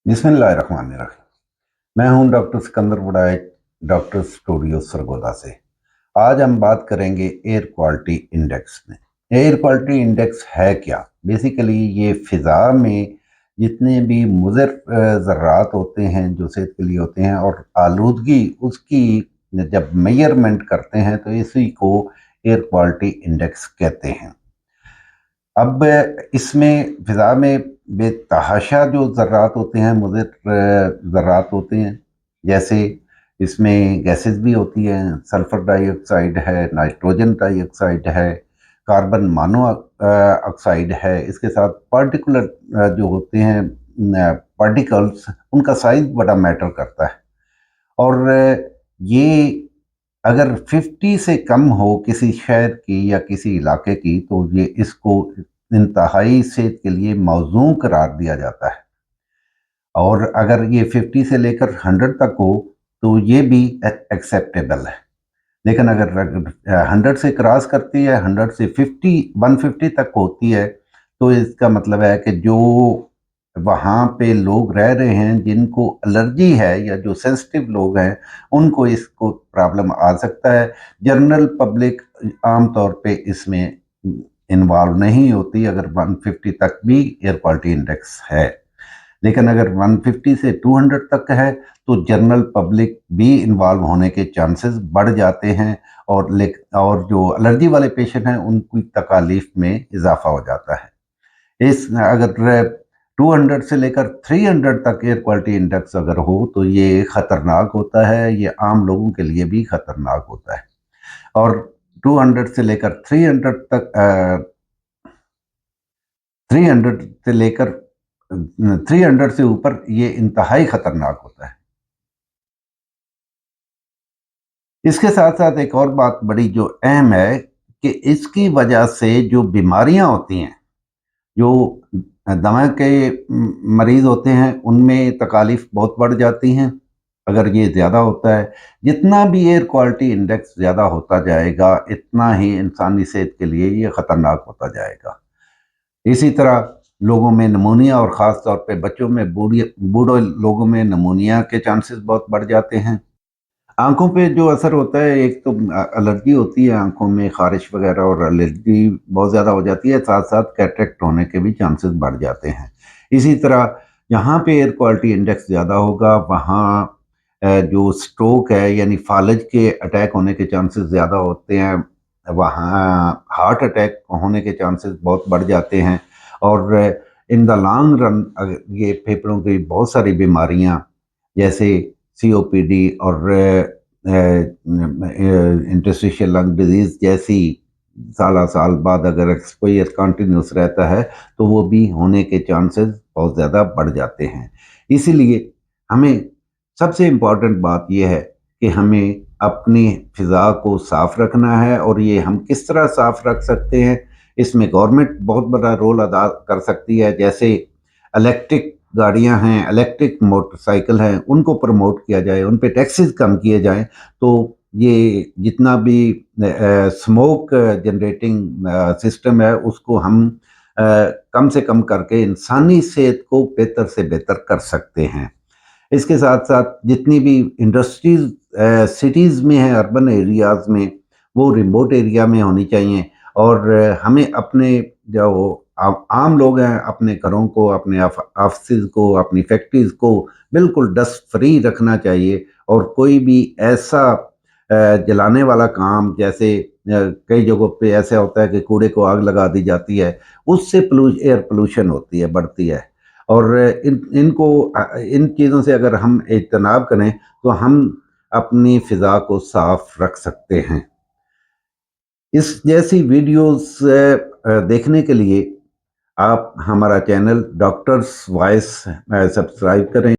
बिस्मिल्लाहिर्रहमानिर्रहीम। मैं हूं doctor Sikandar Budai, doctor studio Sargodha से। आज हम बात करेंगे एयर क्वालिटी इंडेक्स में। एयर क्वालिटी इंडेक्स है क्या? बेसिकली ये फ़िज़ा में जितने भी मुज़र ज़र्रात होते हैं जो सेहत के लिए होते हैं और आलूदगी उसकी जब मेजरमेंट करते हैं तो इसी को एयर क्वालिटी इंडेक्स कहते हैं। अब इसमें फ़िज़ा में बेतहाशा जो ज़र्रात होते हैं, मुज़र ज़र्रात होते हैं, जैसे इसमें गैसेस भी होती हैं, सल्फ़र डाइऑक्साइड है, नाइट्रोजन डाइऑक्साइड है, कार्बन ऑक्साइड है, इसके साथ पार्टिकुलर जो होते हैं पार्टिकल्स, उनका साइज़ बड़ा मैटर करता है। और ये अगर 50 से कम हो किसी शहर की या किसी इलाके की तो ये इसको इंतहाई सेहत के लिए मौजूं करार दिया जाता है। और अगर ये 50 से लेकर 100 तक हो तो ये भी एक्सेप्टेबल है। लेकिन अगर 100 से क्रॉस करती है, 100 से 150 तक होती है, तो इसका मतलब है कि जो वहाँ पे लोग रह रहे हैं जिनको एलर्जी है या जो सेंसिटिव लोग हैं उनको इसको प्रॉब्लम आ सकता है। जनरल पब्लिक आम तौर पे इसमें इन्वॉल्व नहीं होती अगर 150 तक भी एयर क्वालिटी इंडेक्स है। लेकिन अगर 150 से 200 तक है तो जनरल पब्लिक भी इन्वॉल्व होने के चांसेस बढ़ जाते हैं। और जो एलर्जी वाले पेशेंट हैं उनकी तकालीफ में इजाफा हो जाता है। इस अगर 200 से लेकर 300 तक एयर क्वालिटी इंडेक्स अगर हो तो ये खतरनाक होता है, ये आम लोगों के लिए भी खतरनाक होता है। और 200 से लेकर 300 तक 300 से लेकर 300 से ऊपर ये इंतहाई खतरनाक होता है। इसके साथ साथ एक और बात बड़ी जो अहम है कि इसकी वजह से जो बीमारियां होती हैं, जो दमा के मरीज होते हैं उनमें तकालीफ बहुत बढ़ जाती हैं अगर ये ज़्यादा होता है। जितना भी एयर क्वालिटी इंडेक्स ज़्यादा होता जाएगा इतना ही इंसानी सेहत के लिए ये ख़तरनाक होता जाएगा। इसी तरह लोगों में नमूनिया और ख़ास तौर पे बच्चों में बूढ़े लोगों में नमूनिया के चांसेस बहुत बढ़ जाते हैं। आँखों पे जो असर होता है, एक तो एलर्जी होती है आँखों में, ख़ारिश वग़ैरह और एलर्जी बहुत ज़्यादा हो जाती है, साथ-साथ कैटरेक्ट होने के भी चांसेस बढ़ जाते हैं। इसी तरह जहाँ पे एयर क्वालिटी इंडेक्स ज़्यादा होगा वहाँ जो स्ट्रोक है यानी फ़ालज के अटैक होने के चांसेस ज़्यादा होते हैं, वहाँ हार्ट अटैक होने के चांसेस बहुत बढ़ जाते हैं। और इन द लॉन्ग रन ये फेफड़ों की बहुत सारी बीमारियाँ जैसे सीओपीडी और इंटरस्टिशियल लंग डिजीज जैसी साल साल बाद अगर एक्सपोजर कंटिन्यूस रहता है तो वो भी होने के चांसेस बहुत ज़्यादा बढ़ जाते हैं। इसीलिए हमें सबसे इम्पॉर्टेंट बात यह है कि हमें अपनी फ़िज़ा को साफ़ रखना है। और ये हम किस तरह साफ़ रख सकते हैं, इसमें गवर्नमेंट बहुत बड़ा रोल अदा कर सकती है। जैसे इलेक्ट्रिक गाड़ियां हैं, इलेक्ट्रिक मोटरसाइकिल हैं, उनको प्रमोट किया जाए, उन पे टैक्सेस कम किए जाएं तो ये जितना भी स्मोक जनरेटिंग सिस्टम है उसको हम कम से कम करके इंसानी सेहत को बेहतर से बेहतर कर सकते हैं। इसके साथ साथ जितनी भी इंडस्ट्रीज सिटीज़ में है, अर्बन एरियाज़ में, वो रिमोट एरिया में होनी चाहिए। और हमें अपने जो आम लोग हैं अपने घरों को, अपने ऑफिस को, अपनी फैक्ट्रीज को बिल्कुल डस्ट फ्री रखना चाहिए। और कोई भी ऐसा जलाने वाला काम, जैसे कई जगहों पे ऐसा होता है कि कूड़े को आग लगा दी जाती है, उससे एयर पोल्यूशन होती है, बढ़ती है। और इन चीज़ों से अगर हम इज्तनाब करें तो हम अपनी फ़िज़ा को साफ रख सकते हैं। इस जैसी वीडियोस देखने के लिए आप हमारा चैनल डॉक्टर्स वॉइस सब्सक्राइब करें।